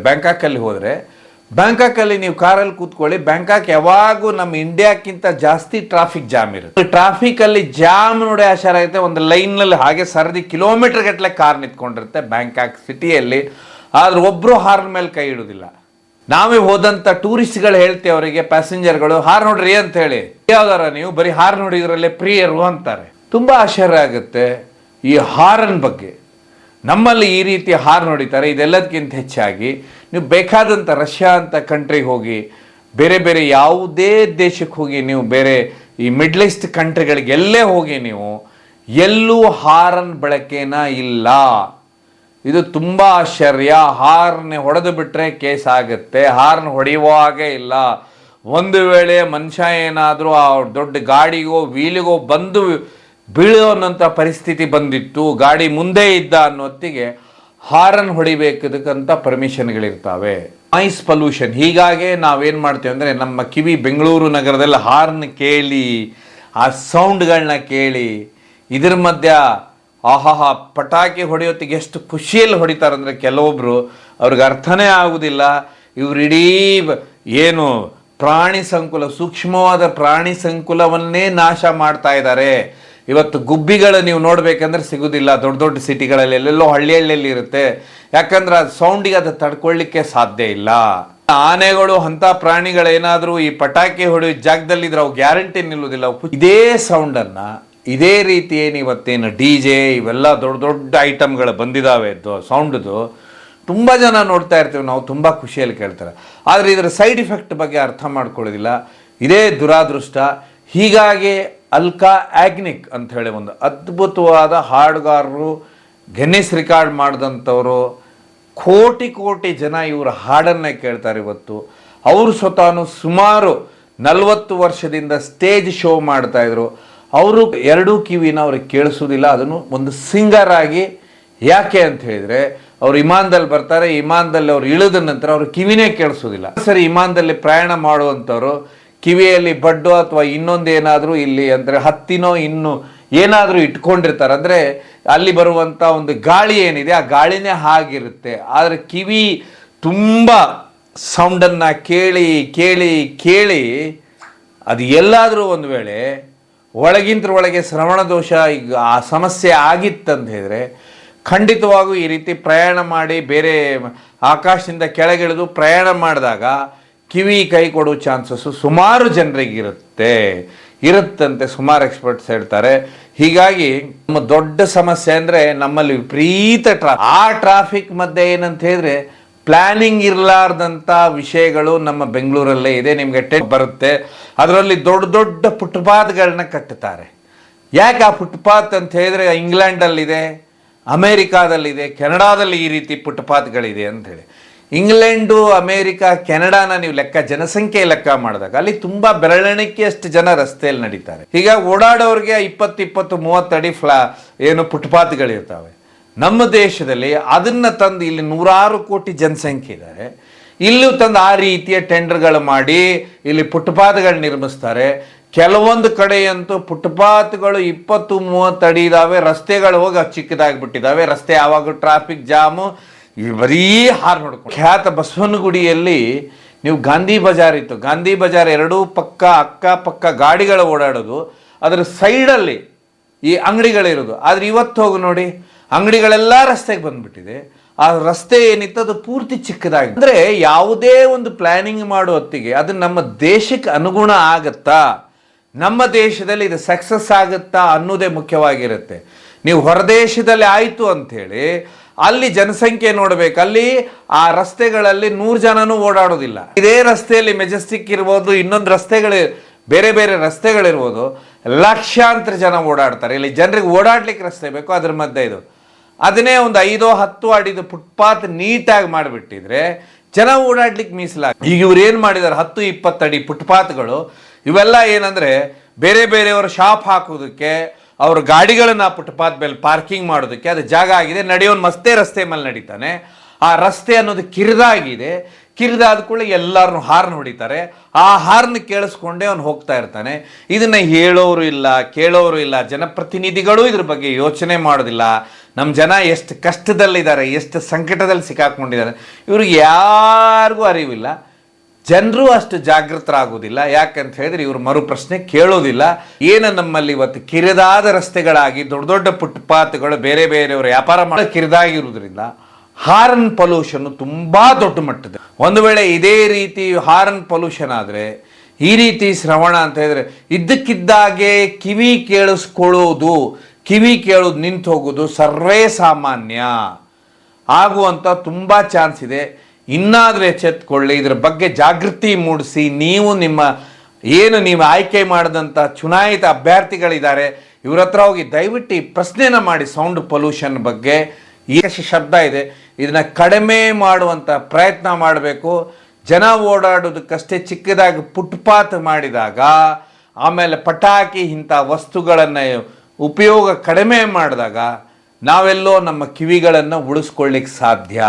ಬ್ಯಾಂಕಾಕಲ್ಲಿ ನೀವು ಕಾರಲ್ಲಿ ಕೂತ್ಕೊಳ್ಳಿ, ಬ್ಯಾಂಕಾಕ್ ಯಾವಾಗೂ ನಮ್ಮ ಇಂಡಿಯಾಕ್ಕಿಂತ ಜಾಸ್ತಿ ಟ್ರಾಫಿಕ್ ಜಾಮ್ ಇರುತ್ತೆ. ಟ್ರಾಫಿಕಲ್ಲಿ ಜಾಮ್ ನೋಡಿ ಆಶಾರ ಆಗುತ್ತೆ. ಒಂದು ಲೈನ್ನಲ್ಲಿ ಹಾಗೆ ಸರದಿ ಕಿಲೋಮೀಟರ್ ಗಟ್ಟಲೆ ಕಾರ್ ನಿಂತ್ಕೊಂಡಿರುತ್ತೆ ಬ್ಯಾಂಕಾಕ್ ಸಿಟಿಯಲ್ಲಿ. ಆದ್ರೆ ಒಬ್ಬರು ಹಾರ್ನ್ ಮೇಲೆ ಕೈ ಇಡೋದಿಲ್ಲ. ನಾವೇ ಹೋದಂಥ ಟೂರಿಸ್ಟ್ಗಳು ಹೇಳ್ತೇವೆ ಅವರಿಗೆ, ಪ್ಯಾಸೆಂಜರ್ಗಳು, ಹಾರ್ನ್ ನೋಡ್ರಿ ಅಂತ ಹೇಳಿ, ಯಾವ್ದಾರ ನೀವು ಬರೀ ಹಾರ್ನ್ ನೋಡಿದ್ರಲ್ಲೇ ಪ್ರಿಯರು ಅಂತಾರೆ. ತುಂಬ ಆಶ್ಚರ್ಯ ಆಗುತ್ತೆ ಈ ಹಾರ್ನ್ ಬಗ್ಗೆ. ನಮ್ಮಲ್ಲಿ ಈ ರೀತಿ ಹಾರ್ನ್ ಹೊಡಿತಾರೆ. ಇದೆಲ್ಲದಕ್ಕಿಂತ ಹೆಚ್ಚಾಗಿ ನೀವು ಬೇಕಾದಂಥ ರಷ್ಯಾ ಅಂತ ಕಂಟ್ರಿಗೆ ಹೋಗಿ, ಬೇರೆ ಬೇರೆ ಯಾವುದೇ ದೇಶಕ್ಕೆ ಹೋಗಿ, ನೀವು ಬೇರೆ ಈ ಮಿಡ್ಲ್ ಈಸ್ಟ್ ಕಂಟ್ರಿಗಳಿಗೆ ಎಲ್ಲೇ ಹೋಗಿ, ನೀವು ಎಲ್ಲೂ ಹಾರ್ನ್ ಬಳಕೆನ ಇಲ್ಲ. ಇದು ತುಂಬ ಆಶ್ಚರ್ಯ. ಹಾರ್ನ್ ಹೊಡೆದು ಬಿಟ್ಟರೆ ಕೇಸ್ ಆಗುತ್ತೆ. ಹಾರ್ನ್ ಹೊಡೆಯುವ ಹಾಗೆ ಇಲ್ಲ. ಒಂದು ವೇಳೆ ಮನುಷ್ಯ ಏನಾದರೂ ಆ ದೊಡ್ಡ ಗಾಡಿಗೋ ವೀಲಿಗೋ ಬಂದು ಬೀಳೋನ್ನಂಥ ಪರಿಸ್ಥಿತಿ ಬಂದಿತ್ತು, ಗಾಡಿ ಮುಂದೆ ಇದ್ದ ಅನ್ನೋತ್ತಿಗೆ ಹಾರ್ನ್ ಹೊಡಿಬೇಕಂತ ಪರ್ಮಿಷನ್ಗಳಿರ್ತವೆ. Noise pollution. ಹೀಗಾಗಿ ನಾವೇನು ಮಾಡ್ತೇವೆ ಅಂದರೆ, ನಮ್ಮ ಕಿವಿ ಬೆಂಗಳೂರು ನಗರದಲ್ಲಿ ಹಾರ್ನ್ ಕೇಳಿ, ಆ ಸೌಂಡ್ಗಳನ್ನ ಕೇಳಿ, ಇದ್ರ ಮಧ್ಯ ಆಹಾಹಾ ಪಟಾಕಿ ಹೊಡೆಯೋತ್ತಿಗೆ ಎಷ್ಟು ಖುಷಿಯಲ್ಲಿ ಹೊಡಿತಾರಂದರೆ ಕೆಲವೊಬ್ಬರು, ಅವ್ರಿಗೆ ಅರ್ಥನೇ ಆಗುವುದಿಲ್ಲ. ಇವರಿಡೀ ಏನು ಪ್ರಾಣಿ ಸಂಕುಲ, ಸೂಕ್ಷ್ಮವಾದ ಪ್ರಾಣಿ ಸಂಕುಲವನ್ನೇ ನಾಶ ಮಾಡ್ತಾ ಇದ್ದಾರೆ. ಇವತ್ತು ಗುಬ್ಬಿಗಳು ನೀವು ನೋಡಬೇಕಂದ್ರೆ ಸಿಗೋದಿಲ್ಲ ದೊಡ್ಡ ದೊಡ್ಡ ಸಿಟಿಗಳಲ್ಲಿ, ಎಲ್ಲೆಲ್ಲೋ ಹಳ್ಳಿಯಲ್ಲಿ ಇರುತ್ತೆ. ಯಾಕಂದ್ರೆ ಅದು ಸೌಂಡಿಗೆ ಅದು ತಡ್ಕೊಳ್ಳಿಕ್ಕೆ ಸಾಧ್ಯ ಇಲ್ಲ. ಆನೆಗಳು ಅಂಥ ಪ್ರಾಣಿಗಳೇನಾದರೂ ಈ ಪಟಾಕಿ ಹೊಡೆಯೋ ಜಾಗದಲ್ಲಿದ್ರೆ ಅವು ಗ್ಯಾರಂಟಿ ನಿಲ್ಲುವುದಿಲ್ಲ. ಇದೇ ಸೌಂಡನ್ನು, ಇದೇ ರೀತಿ ಏನು ಇವತ್ತೇನು DJ ಇವೆಲ್ಲ ದೊಡ್ಡ ದೊಡ್ಡ ಐಟಮ್ಗಳು ಬಂದಿದ್ದಾವೆ ಸೌಂಡ್ದು, ತುಂಬ ಜನ ನೋಡ್ತಾ ಇರ್ತೀವಿ ನಾವು, ತುಂಬ ಖುಷಿಯಲ್ಲಿ ಕೇಳ್ತಾರೆ. ಆದರೆ ಇದರ ಸೈಡ್ ಇಫೆಕ್ಟ್ ಬಗ್ಗೆ ಅರ್ಥ ಮಾಡ್ಕೊಳ್ಳೋದಿಲ್ಲ. ಇದೇ ದುರಾದೃಷ್ಟ. ಹೀಗಾಗಿ ಅಲ್ಕಾ ಯಾಗ್ನಿಕ್ ಅಂತ ಹೇಳಿ ಒಂದು ಅದ್ಭುತವಾದ ಹಾಡುಗಾರರು, ಗಿನ್ನಿಸ್ ರೆಕಾರ್ಡ್ ಮಾಡಿದಂಥವರು, ಕೋಟಿ ಜನ ಇವರ ಹಾಡನ್ನೇ ಕೇಳ್ತಾರೆ ಇವತ್ತು. ಅವರು ಸ್ವತಃ ಸುಮಾರು 40 ವರ್ಷದಿಂದ ಸ್ಟೇಜ್ ಶೋ ಮಾಡ್ತಾಯಿದ್ರು. ಅವರು ಎರಡೂ ಕಿವಿನ ಅವ್ರಿಗೆ ಕೇಳಿಸೋದಿಲ್ಲ. ಅದನ್ನು ಒಂದು ಸಿಂಗರ್ ಆಗಿ, ಯಾಕೆ ಅಂತ ಹೇಳಿದರೆ, ಅವ್ರು ವಿಮಾನದಲ್ಲಿ ಬರ್ತಾರೆ, ವಿಮಾನದಲ್ಲಿ ಅವ್ರು ಇಳಿದ ನಂತರ ಅವ್ರ ಕಿವಿನೇ ಕೇಳಿಸೋದಿಲ್ಲ. ಸರಿ, ವಿಮಾನದಲ್ಲಿ ಪ್ರಯಾಣ ಮಾಡುವಂಥವ್ರು ಕಿವಿಯಲ್ಲಿ ಬಡ್ಡು ಅಥವಾ ಇನ್ನೊಂದೇನಾದರೂ ಇಲ್ಲಿ ಅಂದರೆ ಹತ್ತಿನೋ ಇನ್ನು ಏನಾದರೂ ಇಟ್ಕೊಂಡಿರ್ತಾರೆ. ಅಂದರೆ ಅಲ್ಲಿ ಬರುವಂಥ ಒಂದು ಗಾಳಿ ಏನಿದೆ, ಆ ಗಾಳಿನೇ ಹಾಗಿರುತ್ತೆ. ಆದರೆ ಕಿವಿ ತುಂಬ ಸೌಂಡನ್ನು ಕೇಳಿ ಕೇಳಿ ಕೇಳಿ ಅದು ಎಲ್ಲಾದರೂ ಒಂದು ವೇಳೆ ಒಳಗಿಂತ ಒಳಗೆ ಶ್ರವಣ ದೋಷ ಈಗ ಆ ಸಮಸ್ಯೆ ಆಗಿತ್ತಂತ ಹೇಳಿದ್ರೆ ಖಂಡಿತವಾಗೂ ಈ ರೀತಿ ಪ್ರಯಾಣ ಮಾಡಿ ಬೇರೆ ಆಕಾಶದಿಂದ ಕೆಳಗಿಳಿದು ಪ್ರಯಾಣ ಮಾಡಿದಾಗ ಕಿವಿ ಕೈ ಕೊಡೋ ಚಾನ್ಸಸ್ಸು ಸುಮಾರು ಜನರಿಗೆ ಇರುತ್ತಂತೆ ಸುಮಾರು ಎಕ್ಸ್ಪರ್ಟ್ಸ್ ಹೇಳ್ತಾರೆ. ಹೀಗಾಗಿ ನಮ್ಮ ದೊಡ್ಡ ಸಮಸ್ಯೆ ಅಂದರೆ ನಮ್ಮಲ್ಲಿ ವಿಪರೀತ ಟ್ರಾಫಿಕ್ ಮಧ್ಯೆ ಏನಂತ ಹೇಳಿದ್ರೆ ಪ್ಲಾನಿಂಗ್ ಇರಲಾರ್ದಂಥ ವಿಷಯಗಳು ನಮ್ಮ ಬೆಂಗಳೂರಲ್ಲೇ ಇದೆ. ನಿಮಗೆ ಬರುತ್ತೆ, ಅದರಲ್ಲಿ ದೊಡ್ಡ ದೊಡ್ಡ ಫುಟ್ಪಾತ್ಗಳನ್ನ ಕಟ್ಟುತ್ತಾರೆ. ಯಾಕೆ ಆ ಫುಟ್ಪಾತ್ ಅಂತ ಹೇಳಿದ್ರೆ ಇಂಗ್ಲೆಂಡಲ್ಲಿದೆ, ಅಮೇರಿಕಾದಲ್ಲಿದೆ, ಕೆನಡಾದಲ್ಲಿ ಈ ರೀತಿ ಫುಟ್ಪಾತ್ಗಳಿದೆ ಅಂಥೇಳಿ. ಇಂಗ್ಲೆಂಡು, ಅಮೇರಿಕಾ, ಕೆನಡಾನ ನೀವು ಜನಸಂಖ್ಯೆ ಲೆಕ್ಕ ಮಾಡಿದಾಗ ಅಲ್ಲಿ ತುಂಬ ಬೆರಳೆಣಿಕೆಯಷ್ಟು ಜನ ರಸ್ತೆಯಲ್ಲಿ ನಡೀತಾರೆ. ಹೀಗಾಗಿ ಓಡಾಡೋರಿಗೆ 20-30 ಅಡಿ ಏನು ಫುಟ್ಪಾತ್ಗಳಿರ್ತಾವೆ. ನಮ್ಮ ದೇಶದಲ್ಲಿ ಅದನ್ನು ತಂದು ಇಲ್ಲಿ 100 ಕೋಟಿ ಜನಸಂಖ್ಯೆ ಇದ್ದಾರೆ, ಇಲ್ಲೂ ತಂದು ಆ ರೀತಿಯ ಟೆಂಡರ್ಗಳು ಮಾಡಿ ಇಲ್ಲಿ ಫುಟ್ಪಾತ್ಗಳು ನಿರ್ಮಿಸ್ತಾರೆ. ಕೆಲವೊಂದು ಕಡೆಯಂತೂ ಫುಟ್ಪಾತ್ಗಳು 20-30 ಅಡಿ ಇದ್ದಾವೆ, ರಸ್ತೆಗಳು ಹೋಗಿ ಚಿಕ್ಕದಾಗಿಬಿಟ್ಟಿದ್ದಾವೆ. ರಸ್ತೆ ಯಾವಾಗ ಟ್ರಾಫಿಕ್ ಜಾಮು, ಬರೀ ಹಾರ್ನ್ ಹೊಡ್ಕೊಂಡು. ಖ್ಯಾತ ಬಸವನಗುಡಿಯಲ್ಲಿ ನೀವು ಗಾಂಧಿ ಬಜಾರ್ ಇತ್ತು, ಗಾಂಧಿ ಬಜಾರ್ ಎರಡೂ ಅಕ್ಕಪಕ್ಕ ಗಾಡಿಗಳು ಓಡಾಡೋದು, ಅದರ ಸೈಡಲ್ಲಿ ಈ ಅಂಗಡಿಗಳಿರೋದು. ಆದರೆ ಇವತ್ತು ಹೋಗಿ ನೋಡಿ, ಅಂಗಡಿಗಳೆಲ್ಲ ರಸ್ತೆಗೆ ಬಂದ್ಬಿಟ್ಟಿದೆ. ಆ ರಸ್ತೆ ಏನಿತ್ತು ಅದು ಪೂರ್ತಿ ಚಿಕ್ಕದಾಗಿ. ಅಂದರೆ ಯಾವುದೇ ಒಂದು ಪ್ಲಾನಿಂಗ್ ಮಾಡೋ ಹೊತ್ತಿಗೆ ಅದು ನಮ್ಮ ದೇಶಕ್ಕೆ ಅನುಗುಣ ಆಗತ್ತಾ, ನಮ್ಮ ದೇಶದಲ್ಲಿ ಇದು ಸಕ್ಸಸ್ ಆಗುತ್ತಾ ಅನ್ನೋದೇ ಮುಖ್ಯವಾಗಿರುತ್ತೆ. ನೀವು ಹೊರದೇಶದಲ್ಲಿ ಆಯಿತು ಅಂಥೇಳಿ ಅಲ್ಲಿ ಜನಸಂಖ್ಯೆ ನೋಡಬೇಕು, ಅಲ್ಲಿ ಆ ರಸ್ತೆಗಳಲ್ಲಿ 100 ಜನನೂ ಓಡಾಡೋದಿಲ್ಲ. ಇದೇ ರಸ್ತೆಯಲ್ಲಿ ಮೆಜೆಸ್ಟಿಕ್ ಇರ್ಬೋದು, ಇನ್ನೊಂದು ಬೇರೆ ಬೇರೆ ರಸ್ತೆಗಳಿರ್ಬೋದು, ಲಕ್ಷಾಂತರ ಜನ ಓಡಾಡ್ತಾರೆ. ಇಲ್ಲಿ ಜನರಿಗೆ ಓಡಾಡ್ಲಿಕ್ಕೆ ರಸ್ತೆ ಬೇಕು, ಅದ್ರ ಮಧ್ಯೆ ಇದು ಅದನ್ನೇ ಒಂದು 5-10 ಅಡಿದು ಫುಟ್ಪಾತ್ ನೀಟಾಗಿ ಮಾಡಿಬಿಟ್ಟಿದ್ರೆ ಜನ ಓಡಾಡ್ಲಿಕ್ಕೆ ಮೀಸಲಾಗಿ. ಈಗ ಇವ್ರು ಏನು ಮಾಡಿದ್ದಾರೆ, 10-20 ಅಡಿ ಫುಟ್ಪಾತ್ಗಳು. ಇವೆಲ್ಲ ಏನಂದರೆ ಬೇರೆ ಬೇರೆಯವರು ಶಾಪ್ ಹಾಕೋದಕ್ಕೆ, ಅವ್ರ ಗಾಡಿಗಳನ್ನ ಫುಟ್ಪಾತ್ ಮೇಲೆ ಪಾರ್ಕಿಂಗ್ ಮಾಡೋದಕ್ಕೆ ಅದು ಜಾಗ ಆಗಿದೆ. ನಡೆಯೋನು ಮಸ್ತೆ ರಸ್ತೆ ಮೇಲೆ ನಡೀತಾನೆ. ಆ ರಸ್ತೆ ಅನ್ನೋದು ಕಿರಿದಾಗಿದೆ. ಕಿರಿದಾದ ಕೂಡ ಎಲ್ಲರನ್ನು ಹಾರ್ನ್ ಹೊಡಿತಾರೆ. ಆ ಹಾರ್ನ್ ಕೇಳಿಸ್ಕೊಂಡೇ ಅವನು ಹೋಗ್ತಾ ಇರ್ತಾನೆ. ಇದನ್ನ ಹೇಳೋರು ಇಲ್ಲ, ಕೇಳೋರು ಇಲ್ಲ. ಜನಪ್ರತಿನಿಧಿಗಳು ಇದ್ರ ಬಗ್ಗೆ ಯೋಚನೆ ಮಾಡೋದಿಲ್ಲ. ನಮ್ಮ ಜನ ಎಷ್ಟು ಕಷ್ಟದಲ್ಲಿದ್ದಾರೆ, ಎಷ್ಟು ಸಂಕಟದಲ್ಲಿ ಸಿಕ್ಕಾಕೊಂಡಿದ್ದಾರೆ, ಇವ್ರಿಗೆ ಯಾರಿಗೂ ಅರಿವಿಲ್ಲ. ಜನರು ಅಷ್ಟು ಜಾಗೃತರಾಗೋದಿಲ್ಲ. ಯಾಕಂತ ಹೇಳಿದ್ರೆ ಇವರು ಮರುಪ್ರಶ್ನೆ ಕೇಳೋದಿಲ್ಲ. ಏನು ನಮ್ಮಲ್ಲಿ ಇವತ್ತು ಕಿರಿದಾದ ರಸ್ತೆಗಳಾಗಿ ದೊಡ್ಡ ದೊಡ್ಡ ಫುಟ್ಪಾತ್ಗಳು ಬೇರೆ ಬೇರೆಯವರು ವ್ಯಾಪಾರ ಮಾಡೋ ಕಿರಿದಾಗಿರುವುದರಿಂದ ಹಾರ್ನ್ ಪೊಲ್ಯೂಷನ್ ತುಂಬ ದೊಡ್ಡ ಮಟ್ಟದ. ಒಂದು ವೇಳೆ ಇದೇ ರೀತಿ ಹಾರ್ನ್ ಪೊಲ್ಯೂಷನ್ ಆದರೆ, ಈ ರೀತಿ ಶ್ರವಣ ಅಂತ ಹೇಳಿದ್ರೆ ಇದ್ದಕ್ಕಿದ್ದಾಗೆ ಕಿವಿ ಕೇಳೋದು ನಿಂತು ಹೋಗೋದು ಸರ್ವೇ ಸಾಮಾನ್ಯ ಆಗುವಂಥ ತುಂಬ ಚಾನ್ಸ್ ಇದೆ. ಇನ್ನಾದರೂ ಎಚ್ಚೆತ್ತುಕೊಳ್ಳಿ, ಇದರ ಬಗ್ಗೆ ಜಾಗೃತಿ ಮೂಡಿಸಿ. ನೀವು ಆಯ್ಕೆ ಮಾಡಿದಂಥ ಚುನಾಯಿತ ಅಭ್ಯರ್ಥಿಗಳಿದ್ದಾರೆ, ಇವ್ರ ಹತ್ರ ಹೋಗಿ ದಯವಿಟ್ಟು ಈ ಪ್ರಶ್ನೆನ ಮಾಡಿ. ಸೌಂಡ್ ಪೊಲ್ಯೂಷನ್ ಬಗ್ಗೆ ಎಷ್ಟು ಶಬ್ದ ಇದೆ, ಇದನ್ನ ಕಡಿಮೆ ಮಾಡುವಂಥ ಪ್ರಯತ್ನ ಮಾಡಬೇಕು. ಜನ ಓಡಾಡೋದಕ್ಕಷ್ಟೇ ಚಿಕ್ಕದಾಗಿ ಫುಟ್ಪಾತ್ ಮಾಡಿದಾಗ, ಆಮೇಲೆ ಪಟಾಕಿ ಇಂಥ ವಸ್ತುಗಳನ್ನು ಉಪಯೋಗ ಕಡಿಮೆ ಮಾಡಿದಾಗ ನಾವೆಲ್ಲೋ ನಮ್ಮ ಕಿವಿಗಳನ್ನು ಉಳಿಸ್ಕೊಳ್ಳಿಕ್ಕೆ ಸಾಧ್ಯ.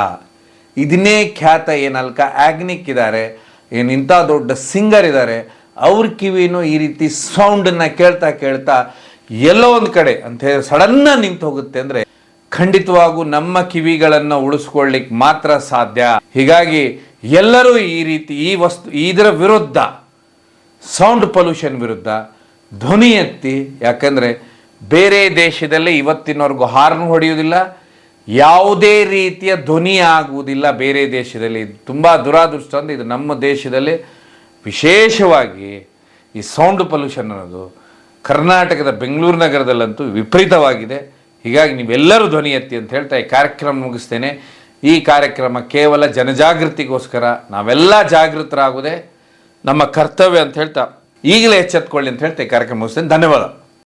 ಇದನ್ನೇ ಖ್ಯಾತ ಏನಲ್ಕ ಆಗ್ನಿಕ್ ಇದ್ದಾರೆ, ಇಂಥ ದೊಡ್ಡ ಸಿಂಗರ್ ಇದ್ದಾರೆ, ಅವ್ರ ಕಿವಿನೂ ಈ ರೀತಿ ಸೌಂಡನ್ನು ಕೇಳ್ತಾ ಎಲ್ಲೋ ಒಂದು ಕಡೆ ಅಂತ ಹೇಳಿ ಸಡನ್ನ ನಿಂತು ಹೋಗುತ್ತೆ. ಅಂದರೆ ಖಂಡಿತವಾಗೂ ನಮ್ಮ ಕಿವಿಗಳನ್ನು ಉಳಿಸ್ಕೊಳ್ಳಿಕ್ಕೆ ಮಾತ್ರ ಸಾಧ್ಯ. ಹೀಗಾಗಿ ಎಲ್ಲರೂ ಈ ರೀತಿ ಇದರ ವಿರುದ್ಧ, ಸೌಂಡ್ ಪೊಲ್ಯೂಷನ್ ವಿರುದ್ಧ ಧ್ವನಿ ಎತ್ತಿ. ಯಾಕಂದರೆ ಬೇರೆ ದೇಶದಲ್ಲಿ ಇವತ್ತಿನವರೆಗೂ ಹಾರ್ನ್ ಹೊಡೆಯುವುದಿಲ್ಲ, ಯಾವುದೇ ರೀತಿಯ ಧ್ವನಿ ಆಗುವುದಿಲ್ಲ ಬೇರೆ ದೇಶದಲ್ಲಿ. ತುಂಬ ದುರಾದೃಷ್ಟ ಅಂದರೆ ಇದು ನಮ್ಮ ದೇಶದಲ್ಲಿ ವಿಶೇಷವಾಗಿ ಈ ಸೌಂಡ್ ಪೊಲ್ಯೂಷನ್ ಅನ್ನೋದು ಕರ್ನಾಟಕದ ಬೆಂಗಳೂರು ನಗರದಲ್ಲಂತೂ ವಿಪರೀತವಾಗಿದೆ. ಹೀಗಾಗಿ ನೀವೆಲ್ಲರೂ ಧ್ವನಿ ಎತ್ತಿ ಅಂತ ಹೇಳ್ತಾ ಈ ಕಾರ್ಯಕ್ರಮ ಮುಗಿಸ್ತೇನೆ. ಈ ಕಾರ್ಯಕ್ರಮ ಕೇವಲ ಜನಜಾಗೃತಿಗೋಸ್ಕರ, ನಾವೆಲ್ಲ ಜಾಗೃತರಾಗುವುದೇ ನಮ್ಮ ಕರ್ತವ್ಯ ಅಂತ ಹೇಳ್ತಾ ಈಗಲೇ ಎಚ್ಚೆತ್ತುಕೊಳ್ಳಿ ಅಂತ ಹೇಳ್ತಾ ಈ ಕಾರ್ಯಕ್ರಮ ಮುಗಿಸ್ತೇನೆ. ಧನ್ಯವಾದ.